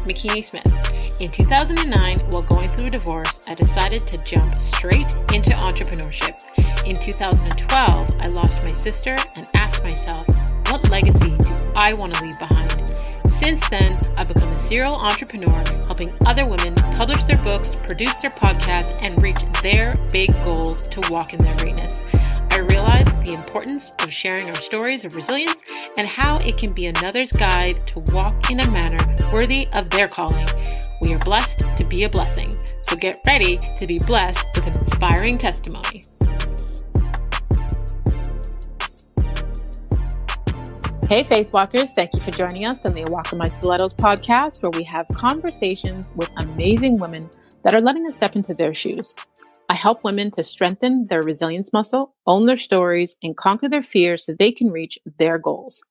McKinney Smith. In 2009, while going through a divorce, I decided to jump straight into entrepreneurship. In 2012, I lost my sister and asked myself, what legacy do I want to leave behind? Since then, I've become a serial entrepreneur, helping other women publish their books, produce their podcasts, and reach their big goals to walk in their greatness. I realized the importance of sharing our stories of resilience and how it can be another's guide to walk in a manner worthy of their calling. We are blessed to be a blessing. So get ready to be blessed with an inspiring testimony. Hey, Faith Walkers, thank you for joining us on the Walk in My Stilettos podcast, where we have conversations with amazing women that are letting us step into their shoes. I help women to strengthen their resilience muscle, own their stories, and conquer their fears so they can reach their goals.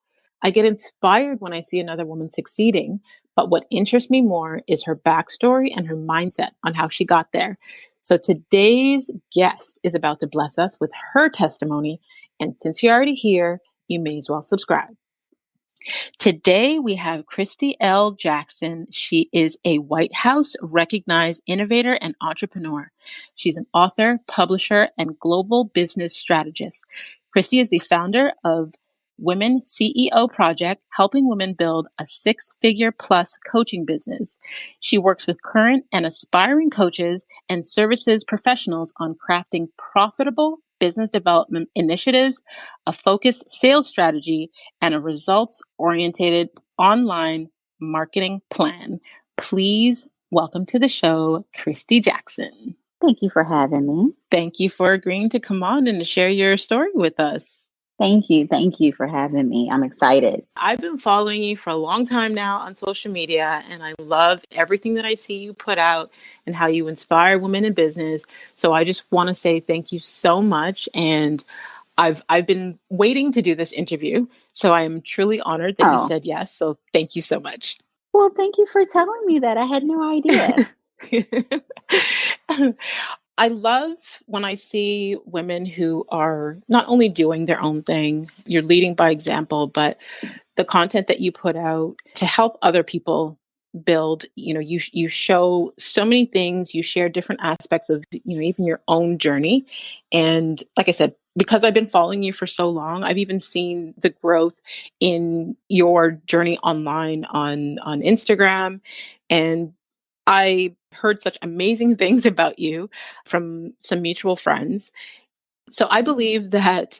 I get inspired when I see another woman succeeding, but what interests me more is her backstory and her mindset on how she got there. So today's guest is about to bless us with her testimony, and since you're already here, you may as well subscribe. Today, we have Kristi L. Jackson. She is a White House Recognized Innovator and Entrepreneur. She's an author, publisher, and global business strategist. Kristi is the founder of Women CEO Project, helping women build a six-figure plus coaching business. She works with current and aspiring coaches and services professionals on crafting profitable business development initiatives, a focused sales strategy, and a results-orientated online marketing plan. Please welcome to the show, Kristi Jackson. Thank you for having me. Thank you for agreeing to come on and to share your story with us. Thank you. Thank you for having me. I'm excited. I've been following you for a long time now on social media, and I love everything that I see you put out and how you inspire women in business. So I just want to say thank you so much. And I've been waiting to do this interview, so I am truly honored that you said yes. So thank you so much. Well, thank you for telling me that. I had no idea. I love when I see women who are not only doing their own thing, you're leading by example, but the content that you put out to help other people build, you show so many things, you share different aspects of, even your own journey. And like I said, because I've been following you for so long, I've even seen the growth in your journey online on Instagram. And I heard such amazing things about you from some mutual friends. So I believe that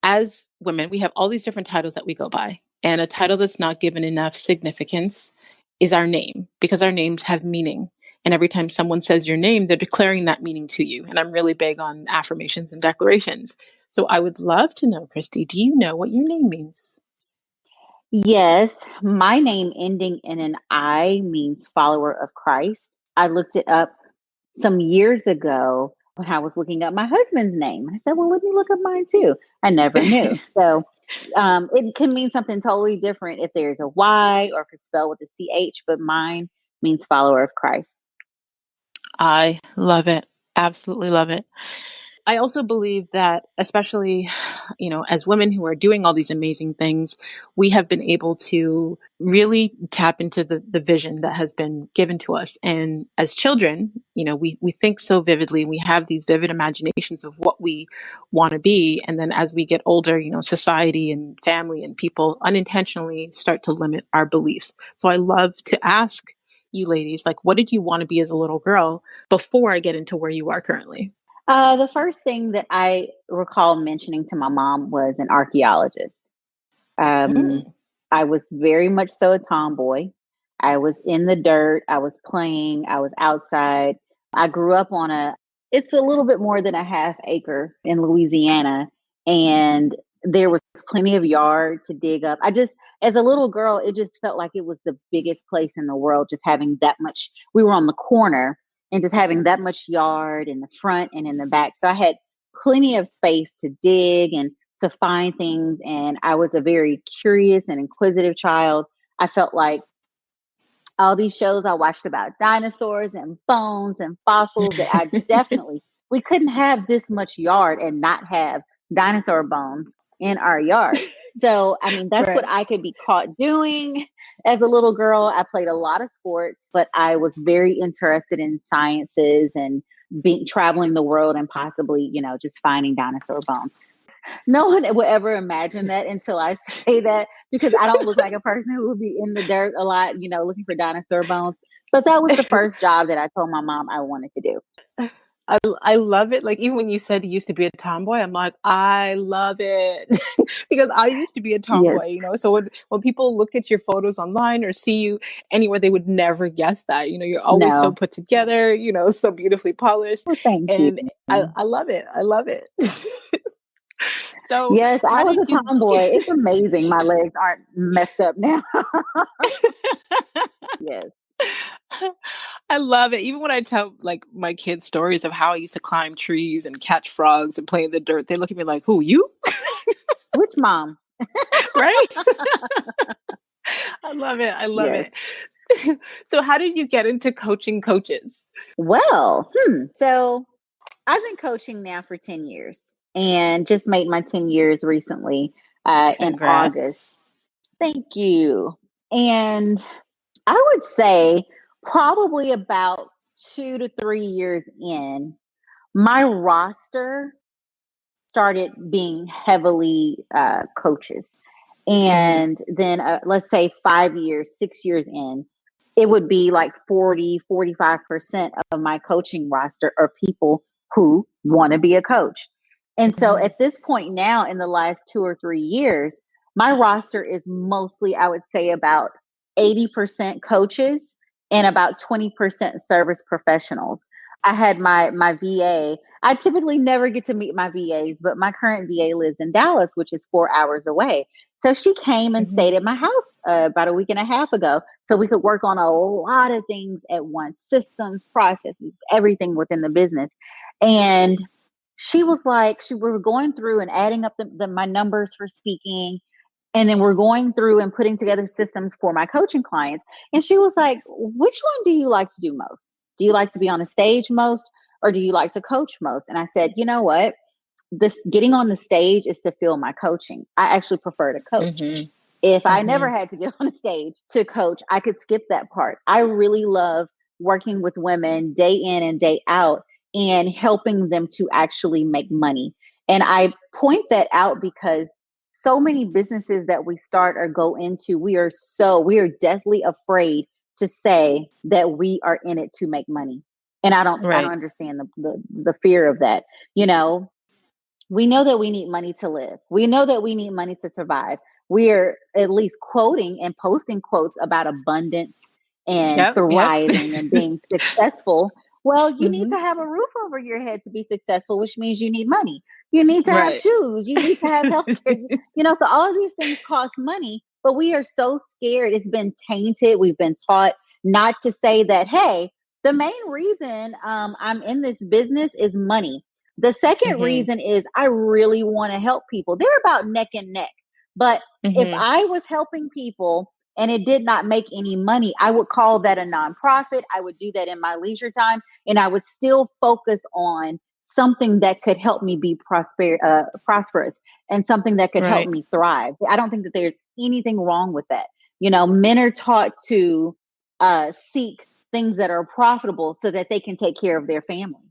as women, we have all these different titles that we go by. And a title that's not given enough significance is our name, because our names have meaning. And every time someone says your name, they're declaring that meaning to you. And I'm really big on affirmations and declarations. So I would love to know, Kristi, do you know what your name means? Yes, my name ending in an I means follower of Christ. I looked it up some years ago when I was looking up my husband's name. I said, well, let me look up mine too. I never knew. So it can mean something totally different if there's a Y or if it's spelled with a CH, but mine means follower of Christ. I love it. Absolutely love it. I also believe that, especially, as women who are doing all these amazing things, we have been able to really tap into the vision that has been given to us. And as children, we think so vividly. We have these vivid imaginations of what we want to be. And then as we get older, society and family and people unintentionally start to limit our beliefs. So I love to ask you ladies, what did you want to be as a little girl before I get into where you are currently? The first thing that I recall mentioning to my mom was an archaeologist. I was very much so a tomboy. I was in the dirt. I was playing. I was outside. I grew up on it's a little bit more than a half acre in Louisiana. And there was plenty of yard to dig up. As a little girl, it just felt like it was the biggest place in the world, just having that much. We were on the corner. And just having that much yard in the front and in the back. So I had plenty of space to dig and to find things. And I was a very curious and inquisitive child. I felt like all these shows I watched about dinosaurs and bones and fossils that we couldn't have this much yard and not have dinosaur bones in our yard. So, I mean, that's what I could be caught doing as a little girl. I played a lot of sports, but I was very interested in sciences and traveling the world and possibly, just finding dinosaur bones. No one would ever imagine that until I say that, because I don't look like a person who would be in the dirt a lot, looking for dinosaur bones. But that was the first job that I told my mom I wanted to do. I love it. Like, even when you said you used to be a tomboy, I'm like, I love it. Because I used to be a tomboy, Yes. So when people look at your photos online or see you anywhere, they would never guess that. You're always so No. put together, so beautifully polished. Well, thank you. And I love it. I love it. So Yes, I how was did a you tomboy. It's amazing my legs aren't messed up now. Yes. I love it. Even when I tell like my kids stories of how I used to climb trees and catch frogs and play in the dirt, they look at me like, "Who, you?" Which mom? Right? I love it. I love Yes. it. So how did you get into coaching coaches? Well, so I've been coaching now for 10 years and just made my 10 years recently in August. Congrats. Thank you. And I would say probably about 2 to 3 years in, my roster started being heavily coaches. And then let's say 5 years, 6 years in, it would be like 40, 45% of my coaching roster are people who want to be a coach. And so at this point now, in the last 2 or 3 years, my roster is mostly, I would say, about 80% coaches and about 20% service professionals. I had my VA. I typically never get to meet my VAs, but my current VA lives in Dallas, which is 4 hours away. So she came and stayed at my house about a week and a half ago so we could work on a lot of things at once: systems, processes, everything within the business. And she was like, we were going through and adding up my numbers for speaking. And then we're going through and putting together systems for my coaching clients. And she was like, which one do you like to do most? Do you like to be on a stage most, or do you like to coach most? And I said, you know what? This getting on the stage is to feel my coaching. I actually prefer to coach. If I never had to get on a stage to coach, I could skip that part. I really love working with women day in and day out and helping them to actually make money. And I point that out because so many businesses that we start or go into, we are deathly afraid to say that we are in it to make money. And I don't understand the fear of that. We know that we need money to live. We know that we need money to survive. We are at least quoting and posting quotes about abundance and thriving and being successful. Well, you need to have a roof over your head to be successful, which means you need money. You need to have shoes. You need to have healthcare. So all of these things cost money, but we are so scared. It's been tainted. We've been taught not to say that, hey, the main reason I'm in this business is money. The second reason is I really want to help people. They're about neck and neck. But if I was helping people and it did not make any money, I would call that a nonprofit. I would do that in my leisure time, and I would still focus on something that could help me be prosperous and something that could help me thrive. I don't think that there's anything wrong with that. Men are taught to seek things that are profitable so that they can take care of their family.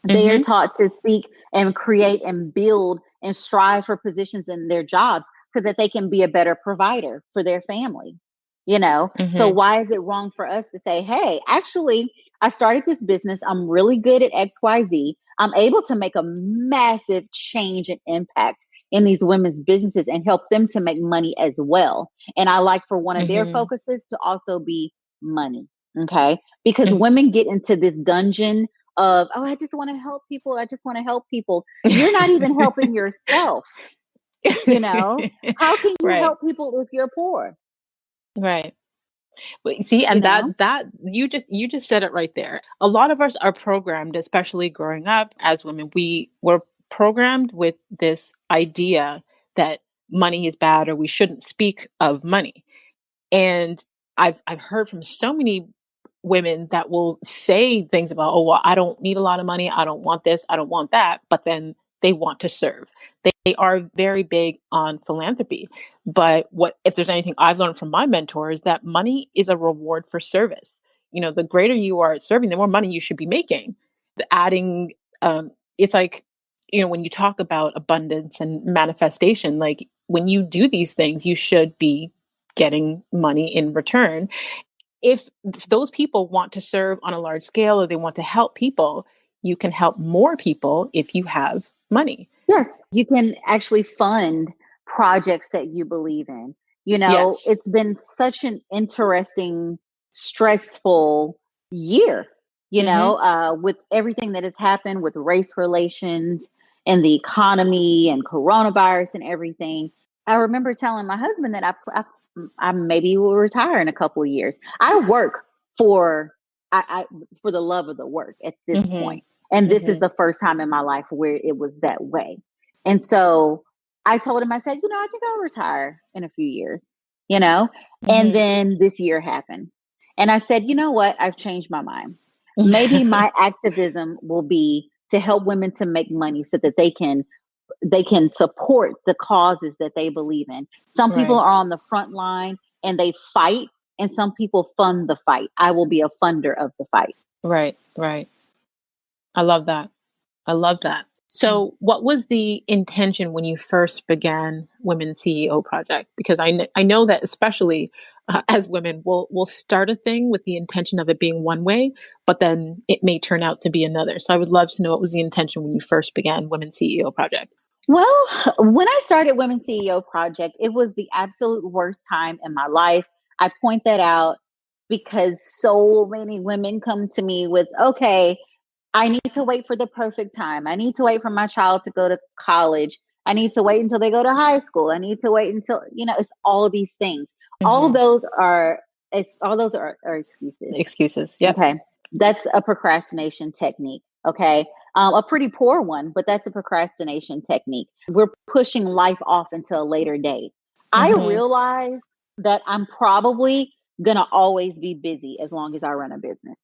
They are taught to seek and create and build and strive for positions in their jobs so that they can be a better provider for their family. So why is it wrong for us to say, hey, actually, I started this business. I'm really good at XYZ. I'm able to make a massive change and impact in these women's businesses and help them to make money as well. And I like for one of their focuses to also be money. Okay. Because women get into this dungeon of, oh, I just want to help people. I just want to help people. You're not even helping yourself. How can you help people if you're poor? Right. But see, and that you just said it right there. A lot of us are programmed, especially growing up as women, we were programmed with this idea that money is bad or we shouldn't speak of money. And I've heard from so many women that will say things about, oh, well, I don't need a lot of money. I don't want this. I don't want that. But then they want to serve. They are very big on philanthropy. But if there's anything I've learned from my mentor is that money is a reward for service. The greater you are at serving, the more money you should be making. Adding, it's like, when you talk about abundance and manifestation, like when you do these things, you should be getting money in return. If those people want to serve on a large scale or they want to help people, you can help more people if you have money. Yes, you can actually fund projects that you believe in. Yes. It's been such an interesting, stressful year, with everything that has happened with race relations and the economy and coronavirus and everything. I remember telling my husband that I maybe will retire in a couple of years. I work for for the love of the work at this point. And this is the first time in my life where it was that way. And so I told him, I said, I think I'll retire in a few years, and then this year happened. And I said, you know what? I've changed my mind. Maybe my activism will be to help women to make money so that they can support the causes that they believe in. Some people are on the front line and they fight, and some people fund the fight. I will be a funder of the fight. Right. I love that. So what was the intention when you first began Women CEO Project? Because I know that especially as women, we'll start a thing with the intention of it being one way, but then it may turn out to be another. So I would love to know what was the intention when you first began Women CEO Project? Well, when I started Women CEO Project, it was the absolute worst time in my life. I point that out because so many women come to me with, okay, I need to wait for the perfect time. I need to wait for my child to go to college. I need to wait until they go to high school. I need to wait until, it's all of these things. All those are excuses. Excuses. Yep. Okay. That's a procrastination technique. Okay. A pretty poor one, but that's a procrastination technique. We're pushing life off until a later date. I realize that I'm probably going to always be busy as long as I run a business.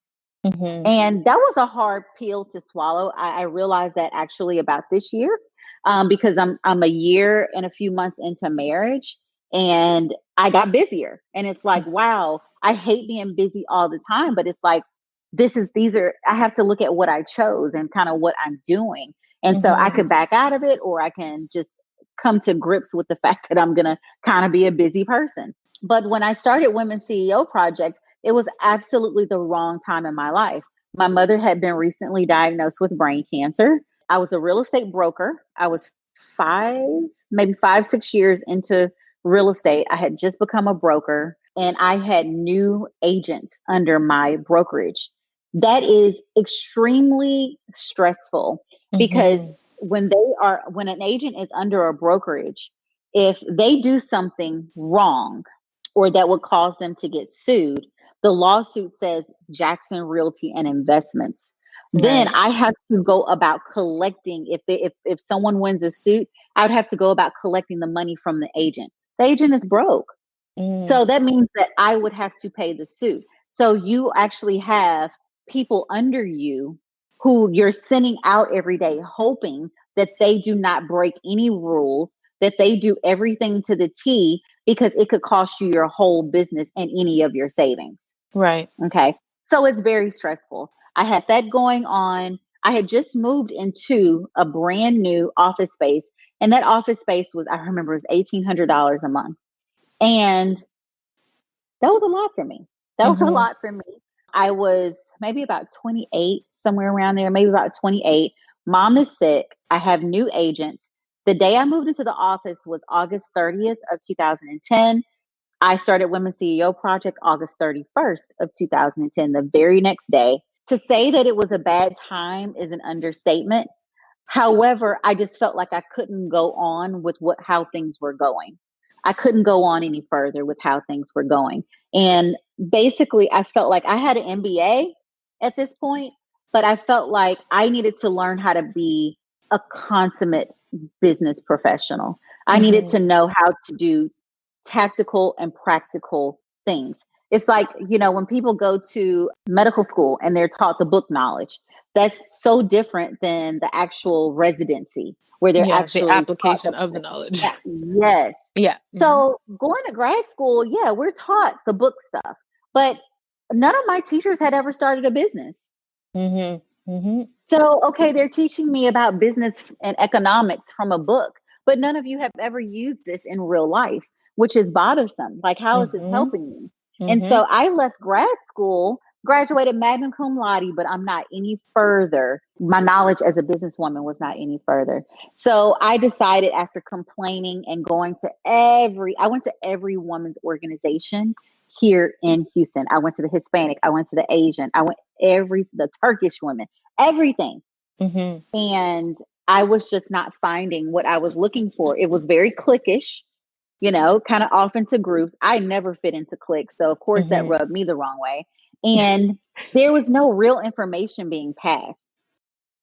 And that was a hard pill to swallow. I realized that actually about this year, because I'm a year and a few months into marriage, and I got busier. And it's like, wow, I hate being busy all the time, but it's like, I have to look at what I chose and kind of what I'm doing. And so I could back out of it, or I can just come to grips with the fact that I'm going to kind of be a busy person. But when I started Women's CEO Project, it was absolutely the wrong time in my life. My mother had been recently diagnosed with brain cancer. I was a real estate broker. I was 6 years into real estate. I had just become a broker, and I had new agents under my brokerage. That is extremely stressful because when an agent is under a brokerage, if they do something wrong or that would cause them to get sued, the lawsuit says Jackson Realty and Investments. Right. Then I have to go about collecting. If someone wins a suit, I would have to go about collecting the money from the agent. The agent is broke. So that means that I would have to pay the suit. So you actually have people under you who you're sending out every day, hoping that they do not break any rules, that they do everything to the T, because it could cost you your whole business and any of your savings. Right. Okay. So it's very stressful. I had that going on. I had just moved into a brand new office space, and that office space I remember it was $1,800 a month. And that was a lot for me. I was maybe about 28, somewhere around there, maybe about 28. Mom is sick. I have new agents. The day I moved into the office was August 30th of 2010. I started Women's CEO Project August 31st of 2010, the very next day. To say that it was a bad time is an understatement. However, I just felt like I couldn't go on with how things were going. I couldn't go on any further with how things were going. And basically, I felt like I had an MBA at this point, but I felt like I needed to learn how to be a consummate business professional. I needed to know how to do tactical and practical things. It's like, when people go to medical school and they're taught the book knowledge, that's so different than the actual residency where they're Yeah, the actually taught application of the knowledge. yes. Yeah. So going to grad school, yeah, we're taught the book stuff, but none of my teachers had ever started a business. Mm-hmm. Mm-hmm. So, okay, they're teaching me about business and economics from a book, but none of you have ever used this in real life, which is bothersome. Like, how is this Mm-hmm. helping me? And Mm-hmm. so I left grad school, graduated magna cum laude, but I'm not any further. My knowledge as a businesswoman was not any further. So I decided, after complaining and I went to every women's organization here in Houston. I went to the Hispanic, I went to the Asian, the Turkish women, everything. Mm-hmm. And I was just not finding what I was looking for. It was very cliquish, kind of off into groups. I never fit into cliques. So of course that Mm-hmm. rubbed me the wrong way. And there was no real information being passed.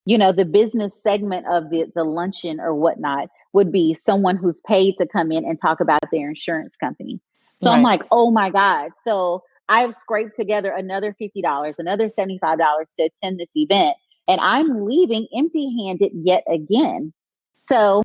The business segment of the luncheon or whatnot would be someone who's paid to come in and talk about their insurance company. So I'm Right. like, oh my God. So I've scraped together another $50, another $75 to attend this event. And I'm leaving empty handed yet again. So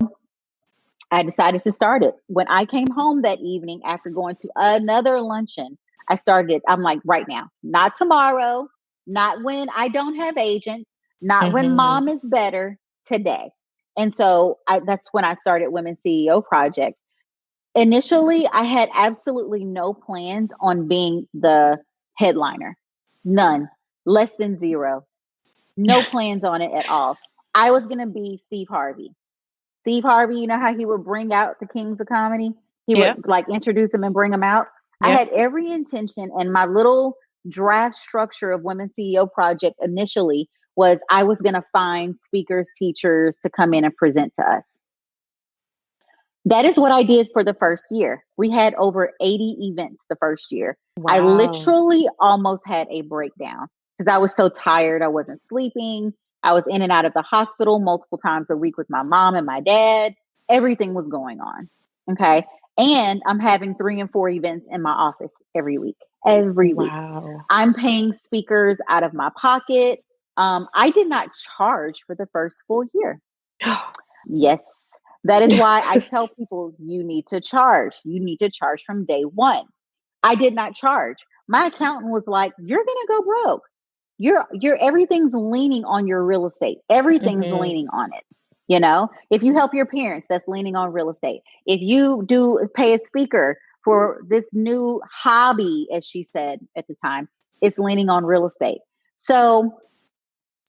I decided to start it. When I came home that evening after going to another luncheon, I started it. I'm like, right now, not tomorrow, not when I don't have agents, not when Mm-hmm. mom is better, today. And so that's when I started Women's CEO Project. Initially, I had absolutely no plans on being the headliner. None. Less than zero. No plans on it at all. I was going to be Steve Harvey. Steve Harvey, you know how he would bring out the kings of comedy? He Yeah. would like introduce them and bring them out. I Yeah. had every intention, and my little draft structure of Women's CEO Project initially was I was going to find speakers, teachers to come in and present to us. That is what I did for the first year. We had over 80 events the first year. I Wow. literally almost had a breakdown because I was so tired. I wasn't sleeping. I was in and out of the hospital multiple times a week with my mom and my dad. Everything was going on. Okay. And I'm having 3 and 4 events in my office every week. Every week. Wow. I'm paying speakers out of my pocket. I did not charge for the first full year. Yes. That is why I tell people you need to charge. You need to charge from day one. I did not charge. My accountant was like, "You're going to go broke. Everything's leaning on your real estate. Everything's Mm-hmm. leaning on it. If you help your parents, that's leaning on real estate. If you do pay a speaker for this new hobby, as she said at the time, it's leaning on real estate." So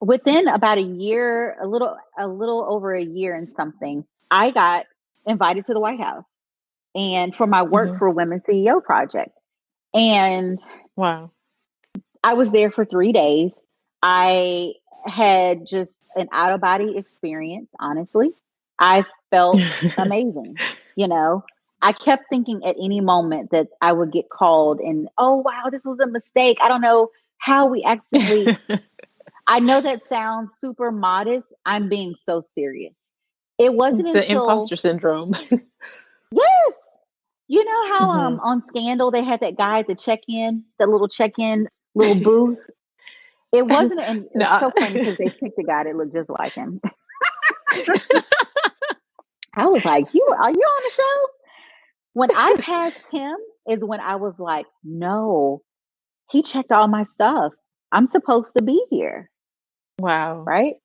within about a year, a little over a year and something, I got invited to the White House and for my work Mm-hmm. for Women's CEO Project. And Wow. I was there for 3 days. I had just an out of body experience, honestly. I felt amazing. I kept thinking at any moment that I would get called and, oh, wow, this was a mistake. I don't know how we accidentally. I know that sounds super modest. I'm being so serious. It wasn't The until, imposter syndrome. yes, you know how Mm-hmm. on Scandal they had that guy at the check-in, that little check-in little booth. It wasn't, and it's No. so funny because they picked a guy that looked just like him. I was like, are you on the show? When I passed him is when I was like, no, he checked all my stuff. I'm supposed to be here, Wow. right?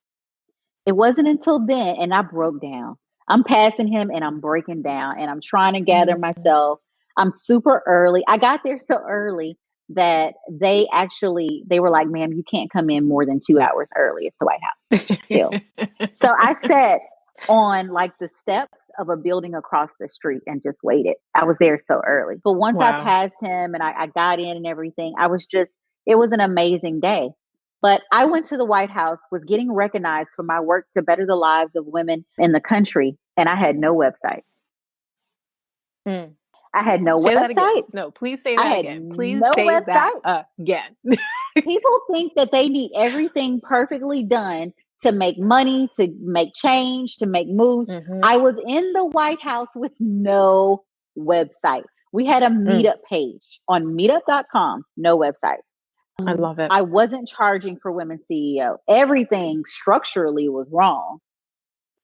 It wasn't until then, and I broke down. I'm passing him and I'm breaking down and I'm trying to gather Mm-hmm. myself. I'm super early. I got there so early that they were like, "Ma'am, you can't come in more than 2 hours early. It's the White House. Chill." So I sat on like the steps of a building across the street and just waited. I was there so early. But once I Wow. passed him and I got in and everything, it was an amazing day. But I went to the White House, was getting recognized for my work to better the lives of women in the country, and I had no website. Mm. I had no Say that again. website. No, please say I that had again. Please no say that website. again. People think that they need everything perfectly done to make money, to make change, to make moves. Mm-hmm. I was in the White House with no website. We had a meetup page on meetup.com, no website. I love it. I wasn't charging for Women's CEO. Everything structurally was wrong.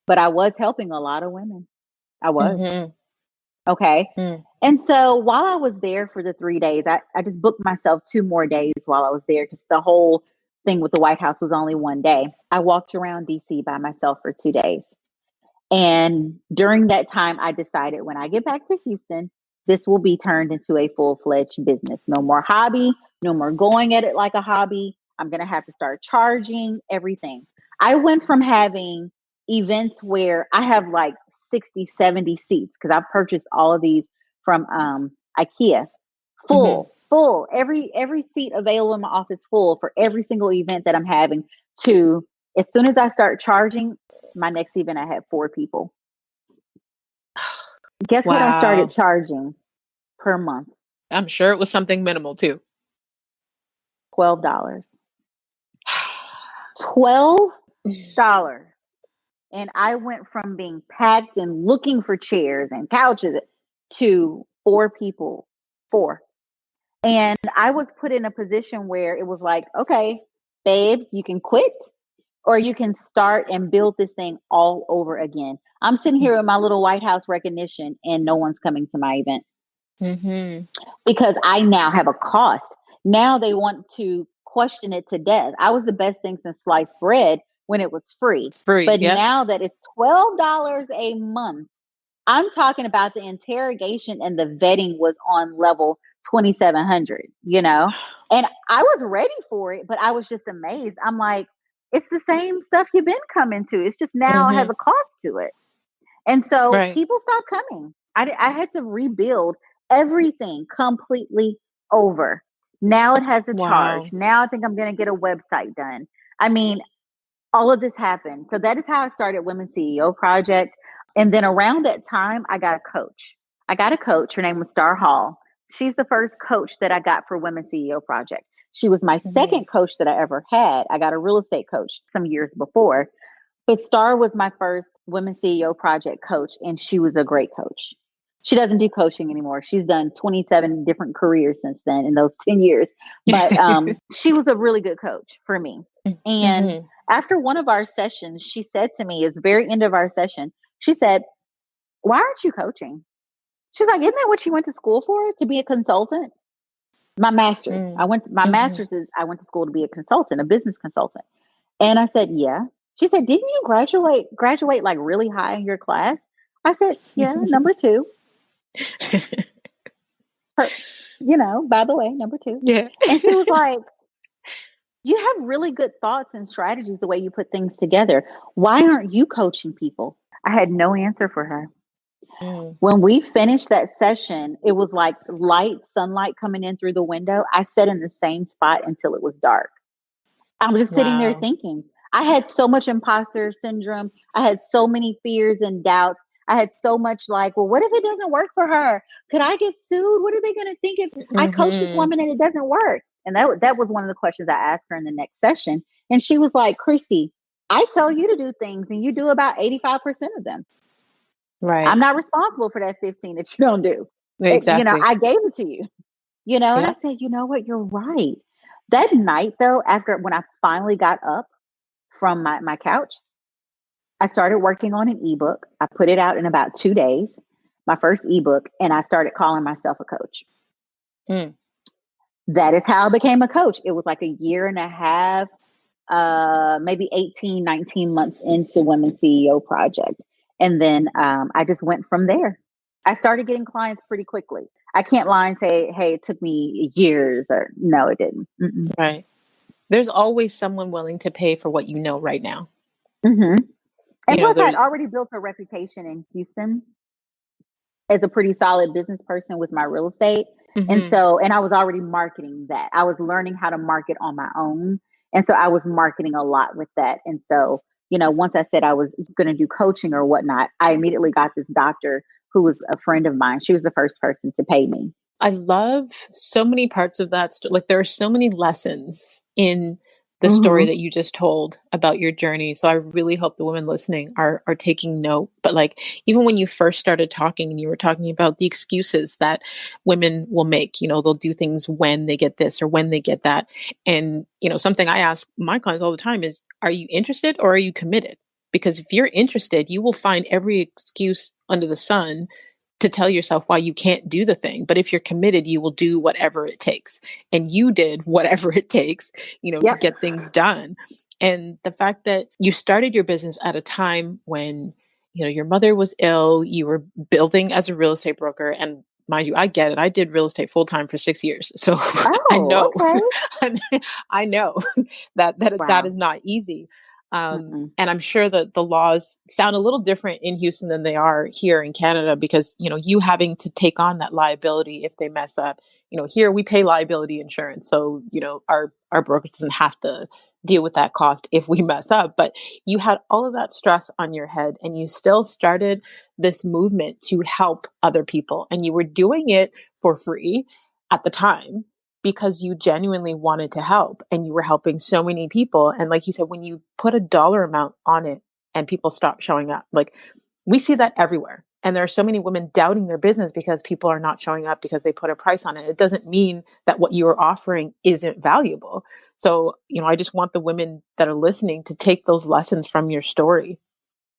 but I was helping a lot of women. I was. Mm-hmm. Okay. Mm. And so while I was there for the 3 days, I just booked myself 2 more days while I was there because the whole thing with the White House was only one day. I walked around DC by myself for 2 days. And during that time, I decided when I get back to Houston, this will be turned into a full-fledged business. No more hobby, no more going at it like a hobby. I'm going to have to start charging everything. I went from having events where I have like 60, 70 seats because I've purchased all of these from IKEA, Mm-hmm. full, every seat available in my office full for every single event that I'm having to as soon as I start charging, my next event, I had 4 people. Guess what I started Wow. charging per month? I'm sure it was something minimal too. $12. $12. And I went from being packed and looking for chairs and couches to 4 people. 4. And I was put in a position where it was like, okay, babes, you can quit or you can start and build this thing all over again. I'm sitting here with my little White House recognition and no one's coming to my event Mm-hmm. because I now have a cost. Now they want to question it to death. I was the best thing since sliced bread when it was free. Free. But Yep. now that it's $12 a month, I'm talking about the interrogation and the vetting was on level 2700, and I was ready for it, but I was just amazed. I'm like, it's the same stuff you've been coming to. It's just now it has Mm-hmm. a cost to it. And so Right. people stopped coming. I had to rebuild everything completely over. Now it has a charge. Wow. Now I think I'm going to get a website done. I mean, all of this happened. So that is how I started Women's CEO Project. And then around that time, I got a coach. Her name was Star Hall. She's the first coach that I got for Women's CEO Project. She was my Mm-hmm. second coach that I ever had. I got a real estate coach some years before, but Star was my first Women's CEO Project coach, and she was a great coach. She doesn't do coaching anymore. She's done 27 different careers since then in those 10 years. But she was a really good coach for me. And Mm-hmm. after one of our sessions, she said to me, it's the very end of our session, she said, why aren't you coaching? She's like, isn't that what you went to school for? To be a consultant? My master's. My Mm-hmm. master's is I went to school to be a consultant, a business consultant. And I said, yeah. She said, didn't you graduate like really high in your class? I said, yeah, number 2. By the way, number 2. Yeah. And she was like, you have really good thoughts and strategies the way you put things together. Why aren't you coaching people? I had no answer for her. Mm. When we finished that session, it was like sunlight coming in through the window. I sat in the same spot until it was dark. I was just sitting there Wow. thinking, I had so much imposter syndrome. I had so many fears and doubts. I had so much like, well, what if it doesn't work for her? Could I get sued? What are they going to think if I coach this Mm-hmm. woman and it doesn't work? And that was one of the questions I asked her in the next session. And she was like, Kristi, I tell you to do things and you do about 85% of them. Right. I'm not responsible for that 15 that you don't do. Exactly. I gave it to you, and I Yep. said, you know what? You're right. That night though, when I finally got up from my couch, I started working on an ebook. I put it out in about 2 days, my first ebook, and I started calling myself a coach. Mm. That is how I became a coach. It was like a year and a half, maybe 18, 19 months into Women's CEO Project. And then I just went from there. I started getting clients pretty quickly. I can't lie and say, hey, it took me years, or no, it didn't. Mm-mm. Right. There's always someone willing to pay for what you know right now. Mm-hmm. And plus, There. I'd already built a reputation in Houston as a pretty solid business person with my real estate. And Mm-hmm. so, and I was already marketing that. I was learning how to market on my own. And so I was marketing a lot with that. And so, once I said I was going to do coaching or whatnot, I immediately got this doctor who was a friend of mine. She was the first person to pay me. I love so many parts of that. Like there are so many lessons in the story Mm-hmm. that you just told about your journey. So I really hope the women listening are taking note. But like, even when you first started talking and you were talking about the excuses that women will make, they'll do things when they get this or when they get that. And, something I ask my clients all the time is, are you interested or are you committed? Because if you're interested, you will find every excuse under the sun to tell yourself why you can't do the thing. But if you're committed, you will do whatever it takes. And you did whatever it takes, to Yep. get things done. And the fact that you started your business at a time when, your mother was ill, you were building as a real estate broker. And mind you, I get it. I did real estate full time for 6 years. So I Oh, know, okay. I know that Wow. is not easy. Mm-mm. And I'm sure that the laws sound a little different in Houston than they are here in Canada because, you having to take on that liability if they mess up. Here we pay liability insurance. So, our broker doesn't have to deal with that cost if we mess up. But you had all of that stress on your head and you still started this movement to help other people. And you were doing it for free at the time because you genuinely wanted to help and you were helping so many people. And like you said, when you put a dollar amount on it and people stop showing up, like we see that everywhere. And there are so many women doubting their business because people are not showing up because they put a price on it. It doesn't mean that what you are offering isn't valuable. So, I just want the women that are listening to take those lessons from your story.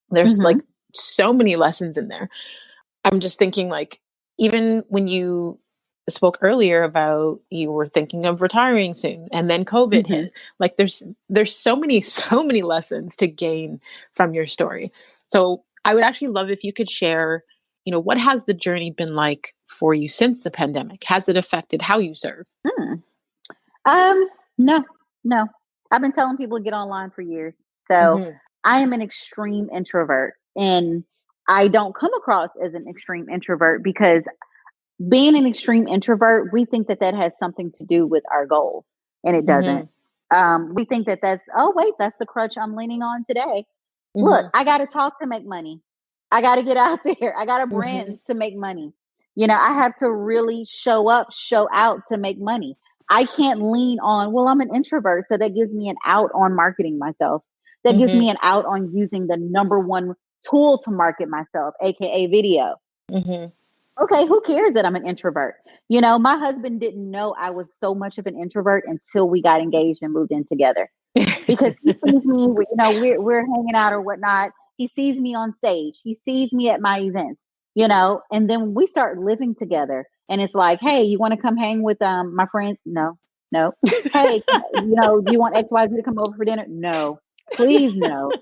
There's Mm-hmm. like so many lessons in there. I'm just thinking like, even when you spoke earlier about you were thinking of retiring soon and then COVID Mm-hmm. hit, like there's so many lessons to gain from your story. So I would actually love if you could share, what has the journey been like for you since the pandemic? Has it affected how you serve? Mm. Um, no, no. I've been telling people to get online for years. So Mm-hmm. I am an extreme introvert and I don't come across as an extreme introvert because being an extreme introvert, we think that that has something to do with our goals and it doesn't. Mm-hmm. We think that oh, wait, that's the crutch I'm leaning on today. Look, Mm-hmm. I got to talk to make money. I got to get out there. I got a Mm-hmm. brand to make money. I have to really show up, show out to make money. I can't lean on, well, I'm an introvert. So that gives me an out on marketing myself. That gives Mm-hmm. me an out on using the number one tool to market myself, AKA video. Mm-hmm. Okay, who cares that I'm an introvert? My husband didn't know I was so much of an introvert until we got engaged and moved in together because he sees me, we're hanging out or whatnot. He sees me on stage. He sees me at my events, and then we start living together. And it's like, hey, you want to come hang with my friends? No, no. Hey, do you want XYZ to come over for dinner? No, please, no.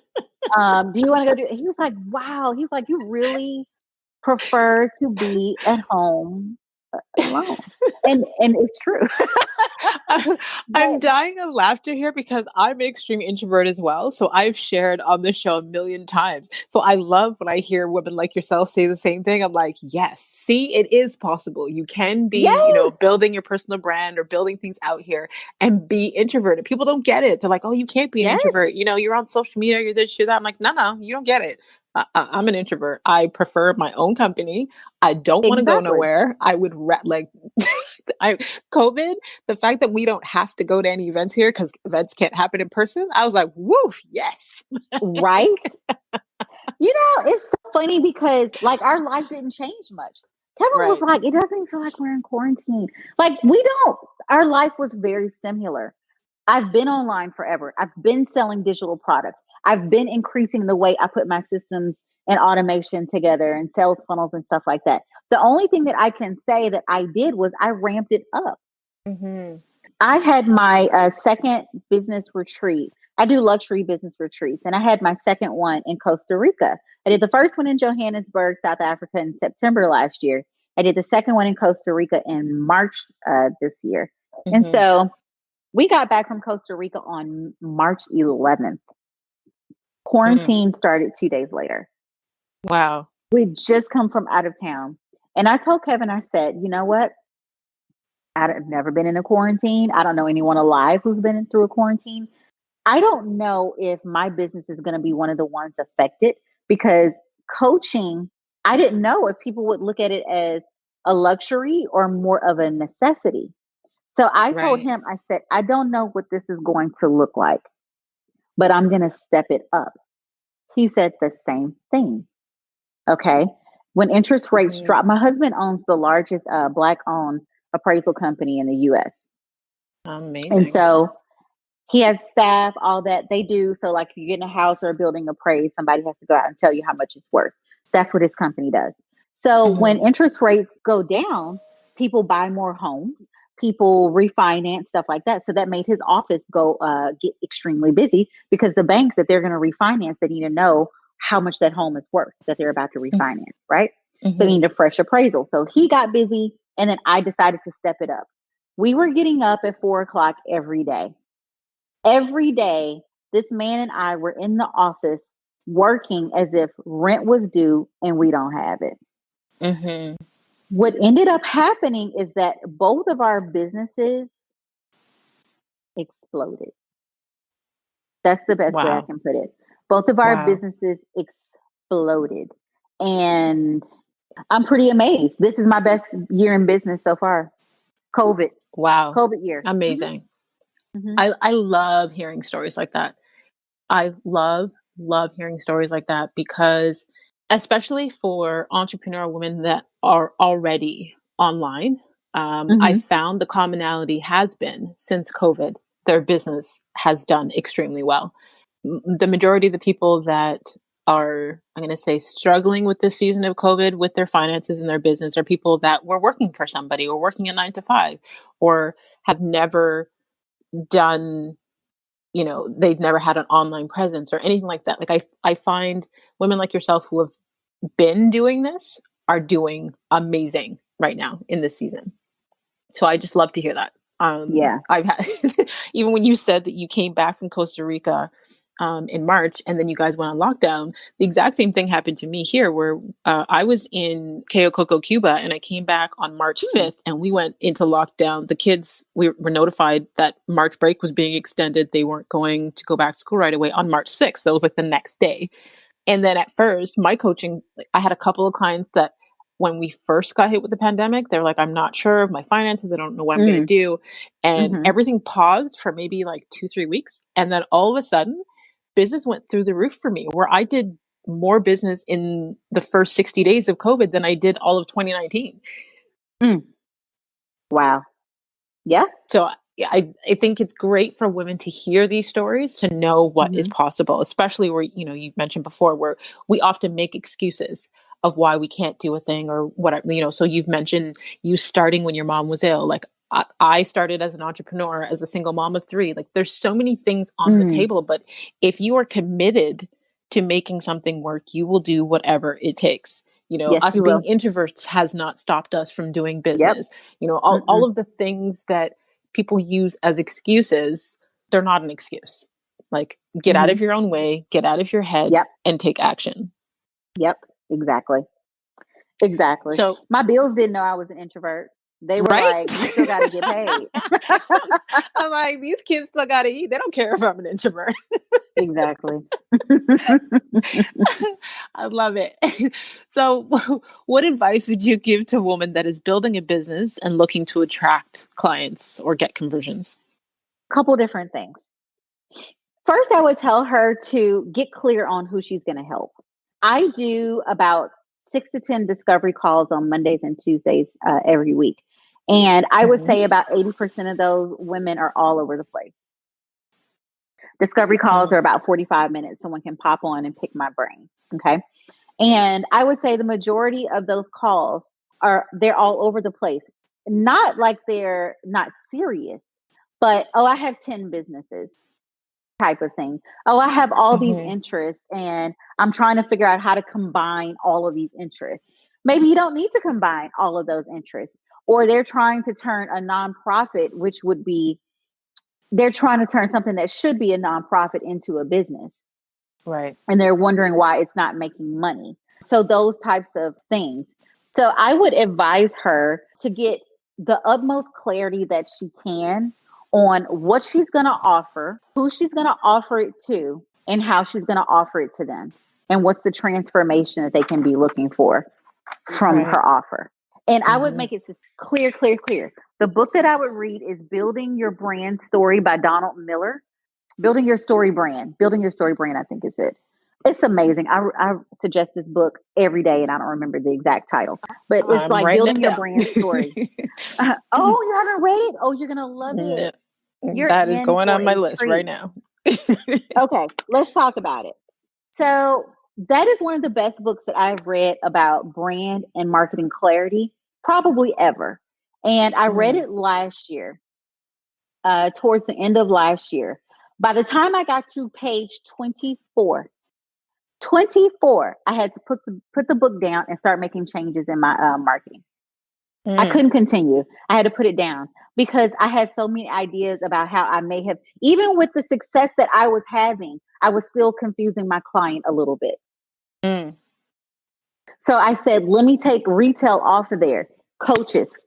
Do you want to go do? He was like, wow. He's like, you really prefer to be at home alone, and it's true. I'm But dying of laughter here because I'm an extreme introvert as well. So I've shared on this show a million times. So I love when I hear women like yourself say the same thing. I'm like, yes, see, it is possible. You can be, yes, building your personal brand or building things out here and be introverted. People don't get it. They're like, oh, you can't be an yes, introvert. You're on social media, you're this, you're that. I'm like, no, you don't get it. I'm an introvert. I prefer my own company. I don't want to go exactly. nowhere. I would like I COVID, the fact that we don't have to go to any events here because events can't happen in person. I was like, woof, yes. Right? It's so funny because like our life didn't change much. Kevin was Right. like, it doesn't even feel like we're in quarantine. Like we don't. Our life was very similar. I've been online forever. I've been selling digital products. I've been increasing the way I put my systems and automation together and sales funnels and stuff like that. The only thing that I can say that I did was I ramped it up. Mm-hmm. I had my second business retreat. I do luxury business retreats, and I had my second one in Costa Rica. I did the first one in Johannesburg, South Africa in September last year. I did the second one in Costa Rica in March this year. And Mm-hmm. so we got back from Costa Rica on March 11th. Mm. Quarantine started 2 days later. Wow. We'd just come from out of town. And I told Kevin, I said, you know what? I've never been in a quarantine. I don't know anyone alive who's been through a quarantine. I don't know if my business is going to be one of the ones affected because coaching, I didn't know if people would look at it as a luxury or more of a necessity. So I told Right. him, I said, I don't know what this is going to look like, but I'm going to step it up. He said the same thing. Okay. When interest rates Mm-hmm. drop, my husband owns the largest Black owned appraisal company in the US. And Amazing. so He has staff, all that they do. So like if you're getting a house or a building appraised, somebody has to go out and tell you how much it's worth. That's what his company does. So when interest rates go down, people buy more homes, people refinance, stuff like that. So that made his office go get extremely busy because the banks that they're going to refinance, they need to know how much that home is worth that they're about to refinance, right? So they need a fresh appraisal. So he got busy, and then I decided to step it up. We were getting up at 4 o'clock every day. Every day, this man and I were in the office working as if rent was due and we don't have it. What ended up happening is that both of our businesses exploded. That's the best way I can put it. Both of our businesses exploded. And I'm pretty amazed. This is my best year in business so far. COVID. Wow. COVID year. Amazing. I love hearing stories like that. I love hearing stories like that because especially for entrepreneurial women that are already online, I found the commonality has been since COVID, their business has done extremely well. The majority of the people that are, I'm going to say, struggling with this season of COVID with their finances and their business are people that were working for somebody or working a 9 to 5 or have never done, they've never had an online presence or anything like that. Like I find women like yourself who have been doing this are doing amazing right now in this season. So I just love to hear that. I've had, even when you said that you came back from Costa Rica in March and then you guys went on lockdown, the exact same thing happened to me here where I was in Cayo Coco, Cuba, and I came back on March 5th and we went into lockdown. The kids, we were notified that March break was being extended. They weren't going to go back to school right away on March 6th. That was like the next day. And then at first, my coaching, I had a couple of clients that when we first got hit with the pandemic, they're like, I'm not sure of my finances. I don't know what I'm going to do. And everything paused for maybe like 2-3 weeks. And then all of a sudden, business went through the roof for me, where I did more business in the first 60 days of COVID than I did all of 2019. Wow. Yeah. So I think it's great for women to hear these stories, to know what is possible, especially where, you mentioned before, where we often make excuses of why we can't do a thing or what, so you've mentioned you starting when your mom was ill. Like I started as an entrepreneur, as a single mom of 3. Like there's so many things on the table, but if you are committed to making something work, you will do whatever it takes. Us being introverts has not stopped us from doing business. All of the things that people use as excuses, they're not an excuse. Like get out of your own way, get out of your head and take action. Yep. Exactly. So my bills didn't know I was an introvert. They were like, you still got to get paid. I'm like, these kids still got to eat. They don't care if I'm an introvert. Exactly. I love it. So what advice would you give to a woman that is building a business and looking to attract clients or get conversions? A couple different things. First, I would tell her to get clear on who she's going to help. I do about 6 to 10 discovery calls on Mondays and Tuesdays every week. And I would say about 80% of those women are all over the place. Discovery calls are about 45 minutes. Someone can pop on and pick my brain. Okay. And I would say the majority of those calls they're all over the place. Not like they're not serious, but, I have 10 businesses type of thing. I have all these interests and I'm trying to figure out how to combine all of these interests. Maybe you don't need to combine all of those interests, or they're trying to turn a nonprofit, they're trying to turn something that should be a nonprofit into a business. Right. And they're wondering why it's not making money. So those types of things. So I would advise her to get the utmost clarity that she can on what she's going to offer, who she's going to offer it to, and how she's going to offer it to them. And what's the transformation that they can be looking for from her offer. And I would make it clear. The book that I would read is Building Your Brand Story by Donald Miller. Building Your Story Brand, I think is it. It's amazing. I suggest this book every day, and I don't remember the exact title, but it's like building your brand story. Oh, you haven't read it? Oh, you're going to love it. You're That is in going for on my a list right treat. now. Okay, let's talk about it. So that is one of the best books that I've read about brand and marketing clarity, probably ever. And I read it last year, towards the end of last year. By the time I got to page 24, I had to put the book down and start making changes in my marketing. I couldn't continue. I had to put it down because I had so many ideas about how I may have, even with the success that I was having, I was still confusing my client a little bit. So I said, let me take retail off of there. Coaches.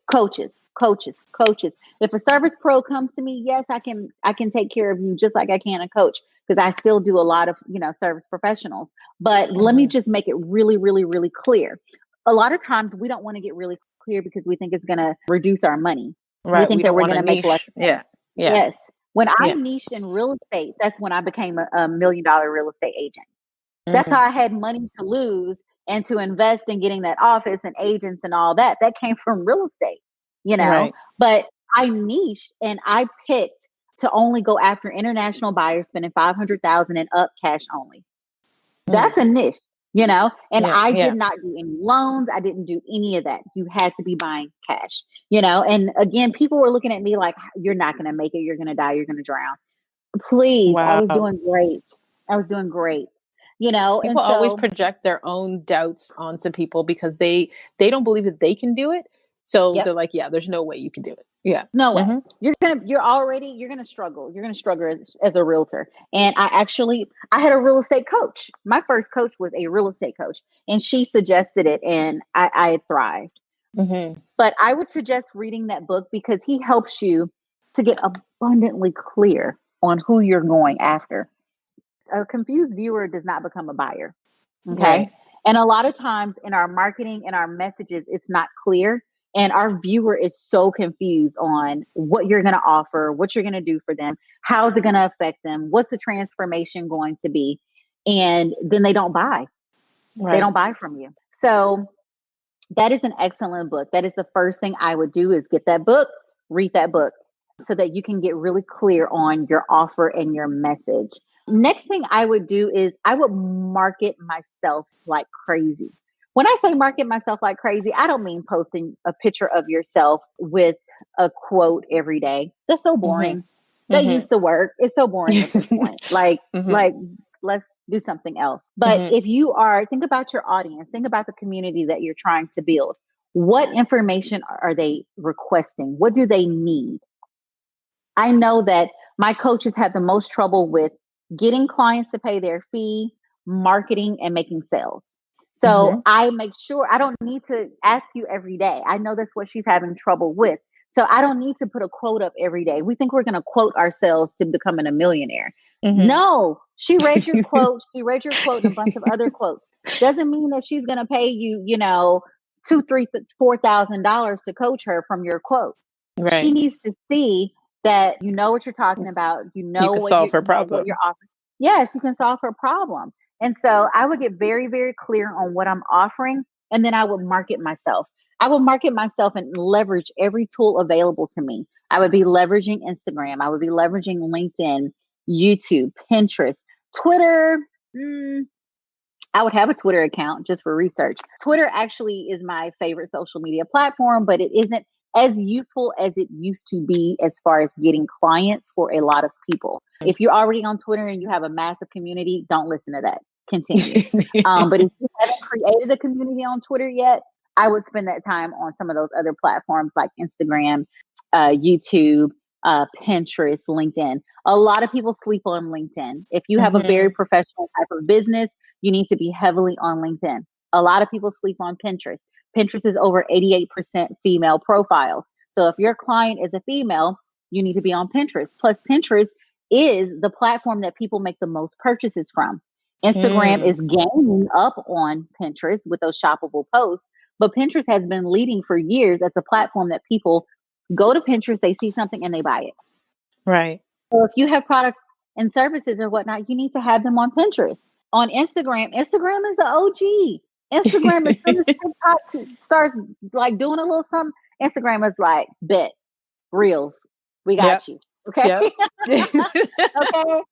If a service pro comes to me, yes, I can take care of you just like I can a coach, because I still do a lot of, service professionals. But let me just make it really, really, really clear. A lot of times we don't want to get really clear because we think it's going to reduce our money. Right. We think We that don't we're want going to to make less niche. money. Yeah. Yeah. Yes. When I Yeah. niched in real estate, that's when I became a $1 million real estate agent. That's how I had money to lose and to invest in getting that office and agents and all that. That came from real estate, Right. But I niched and I picked to only go after international buyers spending $500,000 and up, cash only. That's a niche, and I did not do any loans. I didn't do any of that. You had to be buying cash, and again, people were looking at me like, you're not going to make it. You're going to die. You're going to drown. Please. Wow. I was doing great. People And always so, project their own doubts onto people because they don't believe that they can do it. So they're like, yeah, there's no way you can do it. Yeah. no way. You're going to struggle. You're going to struggle as a realtor. And I had a real estate coach. My first coach was a real estate coach, and she suggested it, and I thrived. But I would suggest reading that book because he helps you to get abundantly clear on who you're going after. A confused viewer does not become a buyer. Okay. Right. And a lot of times in our marketing and our messages, it's not clear. And our viewer is so confused on what you're going to offer, what you're going to do for them, how is it going to affect them, what's the transformation going to be. And then they don't buy. Right. They don't buy from you. So that is an excellent book. That is the first thing I would do, is get that book, read that book, so that you can get really clear on your offer and your message. Next thing I would do is I would market myself like crazy. When I say market myself like crazy, I don't mean posting a picture of yourself with a quote every day. That's so boring. That used to work. It's so boring at this point. Like let's do something else. But if you think about your audience, think about the community that you're trying to build. What information are they requesting? What do they need? I know that my coaches have the most trouble with getting clients to pay their fee, marketing, and making sales. So I make sure I don't need to ask you every day. I know that's what she's having trouble with. So I don't need to put a quote up every day. We think we're going to quote ourselves to becoming a millionaire. No, she read your quote. She read your quote and a bunch of other quotes. Doesn't mean that she's going to pay you, $2,000, $3,000, $4,000 to coach her from your quote. Right. She needs to see that you know what you're talking about. You can solve her problem. What you're offering. Yes, you can solve her problem. And so I would get very, very clear on what I'm offering. And then I would market myself. I would market myself and leverage every tool available to me. I would be leveraging Instagram. I would be leveraging LinkedIn, YouTube, Pinterest, Twitter. I would have a Twitter account just for research. Twitter actually is my favorite social media platform, but it isn't as useful as it used to be as far as getting clients for a lot of people. If you're already on Twitter and you have a massive community, don't listen to that. Continue. But if you haven't created a community on Twitter yet, I would spend that time on some of those other platforms like Instagram, YouTube, Pinterest, LinkedIn. A lot of people sleep on LinkedIn. If you have a very professional type of business, you need to be heavily on LinkedIn. A lot of people sleep on Pinterest. Pinterest is over 88% female profiles. So if your client is a female, you need to be on Pinterest. Plus, Pinterest is the platform that people make the most purchases from. Instagram is gaining up on Pinterest with those shoppable posts, but Pinterest has been leading for years as a platform that people go to Pinterest, they see something and they buy it. Right. So if you have products and services or whatnot, you need to have them on Pinterest. On Instagram is the OG. Instagram, as soon as TikTok starts like doing a little something, Instagram is like, bet, reels, we got you. Okay. Yep. Okay.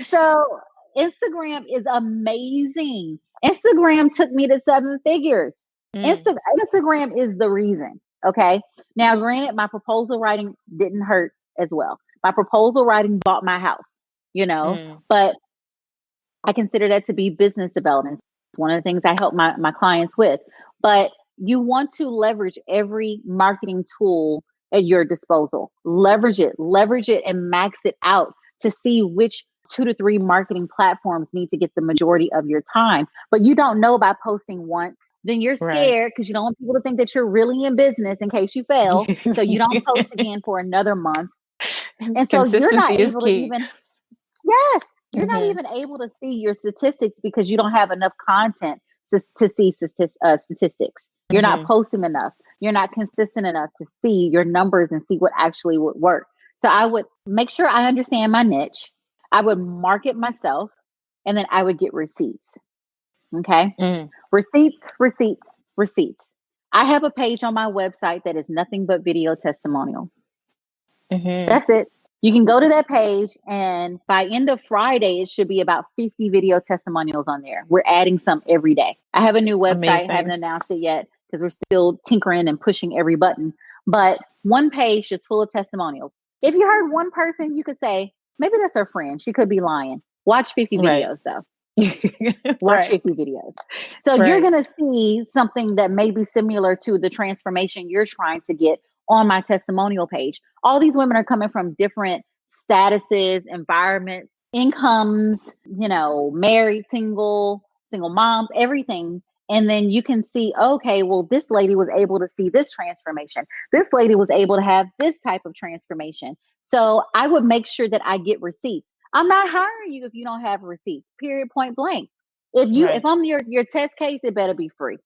So Instagram is amazing. Instagram took me to 7 figures. Mm, Instagram is the reason. Okay. Now, granted, my proposal writing didn't hurt as well. My proposal writing bought my house, mm, but I consider that to be business development. It's one of the things I help my clients with. But you want to leverage every marketing tool at your disposal. Leverage it and max it out to see which 2 to 3 marketing platforms need to get the majority of your time. But you don't know by posting once, then you're right. scared because you don't want people to think that you're really in business in case you fail. So you don't post again for another month. And so you're Consistency not is able to key. even Yes, you're not Hmm. even able to see your statistics because you don't have enough content to see statistics. You're not Hmm. posting enough. You're not consistent enough to see your numbers and see what actually would work. So I would make sure I understand my niche. I would market myself and then I would get receipts. Okay. Mm, Receipts. I have a page on my website that is nothing but video testimonials. hmm. That's it. You can go to that page, and by end of Friday, it should be about 50 video testimonials on there. We're adding some every day. I have a new website, haven't Amazing. announced it yet because we're still tinkering and pushing every button. But one page just full of testimonials. If you heard one person, you could say, maybe that's her friend. She could be lying. Watch 50 Right. videos though. Watch Right. 50 videos. So you're Right. going to see something that may be similar to the transformation you're trying to get on my testimonial page. All these women are coming from different statuses, environments, incomes, married, single moms, everything. And then you can see, okay, well, this lady was able to see this transformation. This lady was able to have this type of transformation. So I would make sure that I get receipts. I'm not hiring you if you don't have receipts, period, point blank. If Right. I'm your test case, it better be free.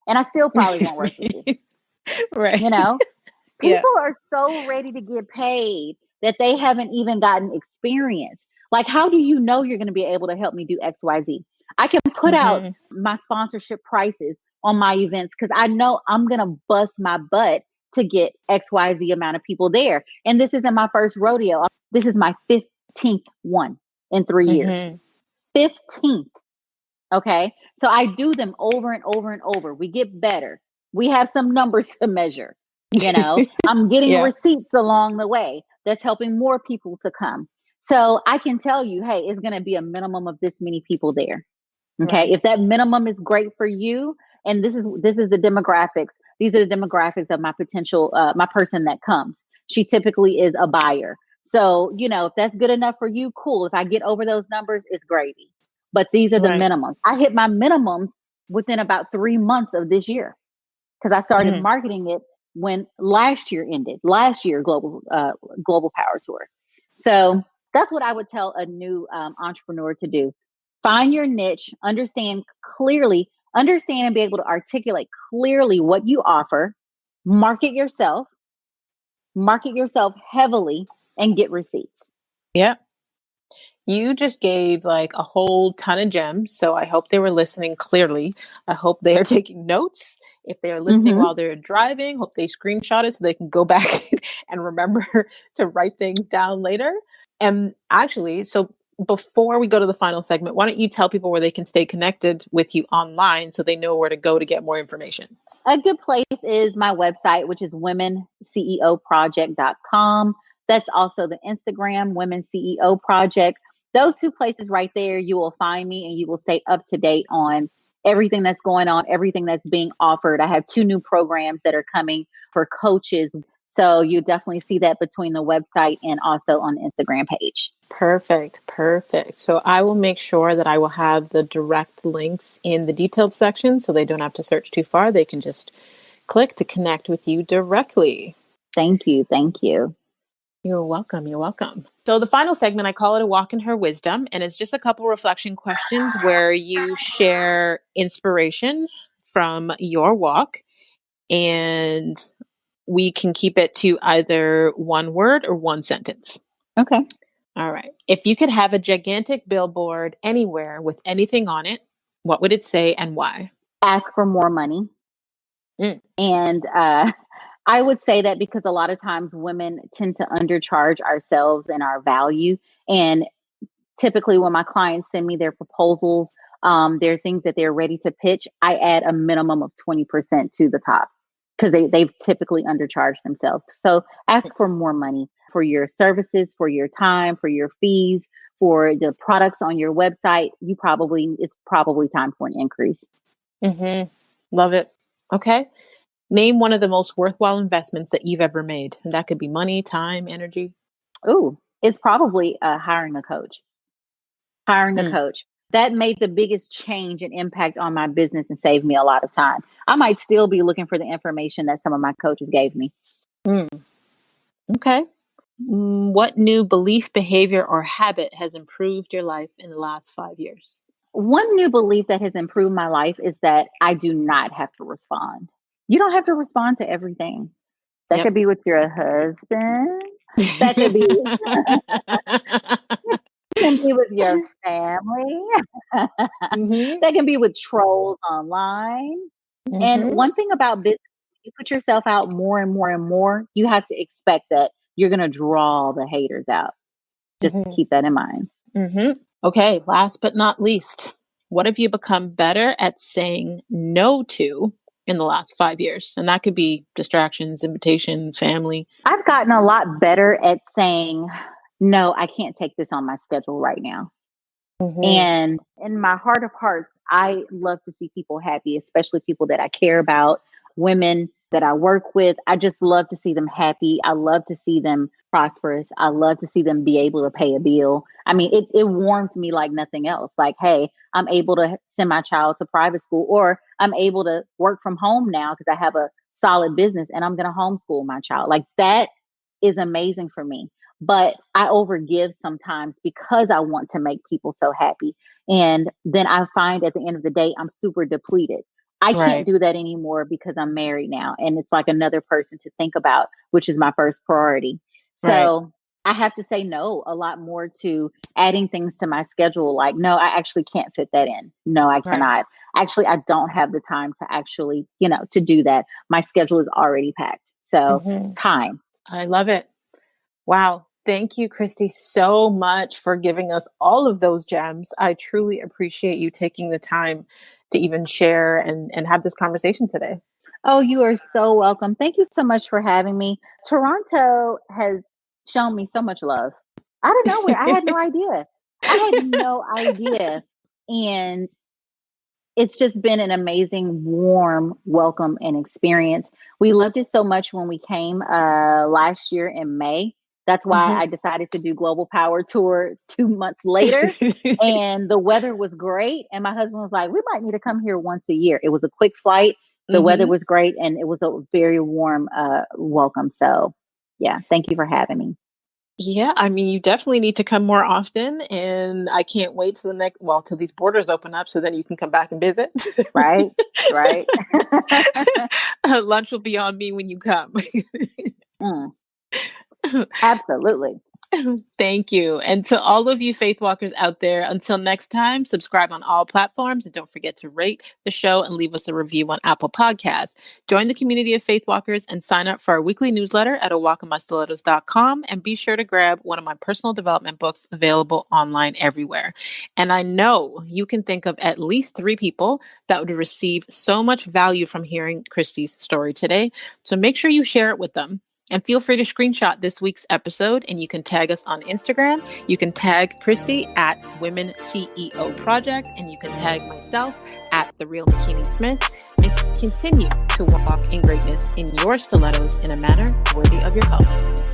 And I still probably won't work with you. Right. You know, Yeah. people are so ready to get paid that they haven't even gotten experience. Like, how do you know you're going to be able to help me do XYZ? I can put out Hmm. my sponsorship prices on my events because I know I'm going to bust my butt to get XYZ amount of people there. And this isn't my first rodeo. This is my 15th one in 3 years. Hmm. 15th. Okay. So I do them over and over and over. We get better. We have some numbers to measure. I'm getting Yeah. receipts along the way that's helping more people to come. So I can tell you, hey, it's going to be a minimum of this many people there. Okay. Right. If that minimum is great for you, and this is the demographics. These are the demographics of my potential, my person that comes. She typically is a buyer. So, if that's good enough for you, cool. If I get over those numbers, it's gravy. But these are the Right. minimums. I hit my minimums within about 3 months of this year because I started Mm. marketing it when last year ended. Last year, Global Power Tour. So that's what I would tell a new entrepreneur to do. Find your niche, understand and be able to articulate clearly what you offer, market yourself heavily, and get receipts. Yeah. You just gave like a whole ton of gems. So I hope they were listening clearly. I hope they are taking notes. If they are listening Mm-hmm. while they're driving, hope they screenshot it so they can go back and remember to write things down later. And actually, so before we go to the final segment, why don't you tell people where they can stay connected with you online so they know where to go to get more information? A good place is my website, which is womenceoproject.com. That's also the Instagram, Women CEO Project. Those 2 places right there, you will find me and you will stay up to date on everything that's going on, everything that's being offered. I have 2 new programs that are coming for coaches. So you definitely see that between the website and also on the Instagram page. Perfect. Perfect. So I will make sure that I will have the direct links in the detailed section so they don't have to search too far. They can just click to connect with you directly. Thank you. Thank you. You're welcome. You're welcome. So the final segment, I call it a walk in her wisdom, and it's just a couple reflection questions where you share inspiration from your walk, and we can keep it to either one word or one sentence. Okay. All right. If you could have a gigantic billboard anywhere with anything on it, what would it say and why? Ask for more money. Mm. And I would say that because a lot of times women tend to undercharge ourselves and our value. And typically when my clients send me their proposals, there are things that they're ready to pitch, I add a minimum of 20% to the top because they've typically undercharged themselves. So ask for more money for your services, for your time, for your fees, for the products on your website. It's probably time for an increase. Mm-hmm. Love it. Okay. Name one of the most worthwhile investments that you've ever made. And that could be money, time, energy. Ooh, it's probably hiring a coach. Hiring a coach. That made the biggest change and impact on my business and saved me a lot of time. I might still be looking for the information that some of my coaches gave me. Okay. What new belief, behavior, or habit has improved your life in the last 5 years? One new belief that has improved my life is that I do not have to respond. You don't have to respond to everything. That could be with your husband. That could be can be with your family. That can be with trolls online. And one thing about business, you put yourself out more and more and more, you have to expect that you're going to draw the haters out. Just keep that in mind. Okay, last but not least, what have you become better at saying no to in the last 5 years? And that could be distractions, invitations, family. I've gotten a lot better at saying, no, I can't take this on my schedule right now. And in my heart of hearts, I love to see people happy, especially people that I care about, women that I work with. I just love to see them happy. I love to see them prosperous. I love to see them be able to pay a bill. I mean, it warms me like nothing else. Like, hey, I'm able to send my child to private school, or I'm able to work from home now because I have a solid business and I'm going to homeschool my child. Like, that is amazing for me. But I overgive sometimes because I want to make people so happy. And then I find at the end of the day, I'm super depleted. I can't do that anymore because I'm married now. And it's like another person to think about, which is my first priority. So I have to say no a lot more to adding things to my schedule. Like, no, I actually can't fit that in. No, I cannot. Actually, I don't have the time to actually, to do that. My schedule is already packed. So time. I love it. Wow. Thank you, Kristi, so much for giving us all of those gems. I truly appreciate you taking the time to even share and have this conversation today. Oh, you are so welcome. Thank you so much for having me. Toronto has shown me so much love. Out of nowhere. I had no idea. And it's just been an amazing, warm welcome and experience. We loved it so much when we came last year in May. That's why I decided to do Global Power Tour 2 months later. And the weather was great. And my husband was like, we might need to come here once a year. It was a quick flight. The weather was great. And it was a very warm welcome. So yeah, thank you for having me. Yeah, I mean, you definitely need to come more often. And I can't wait till till these borders open up so then you can come back and visit. Right. Lunch will be on me when you come. Absolutely. Thank you. And to all of you Faith Walkers out there, until next time, subscribe on all platforms and don't forget to rate the show and leave us a review on Apple Podcasts. Join the community of Faith Walkers and sign up for our weekly newsletter at awalkinmystilettos.com, and be sure to grab one of my personal development books available online everywhere. And I know you can think of at least 3 people that would receive so much value from hearing Kristi's story today. So make sure you share it with them. And feel free to screenshot this week's episode, and you can tag us on Instagram. You can tag Kristi at Women CEO Project, and you can tag myself at The Real McKinney Smith, and continue to walk in greatness in your stilettos in a manner worthy of your calling.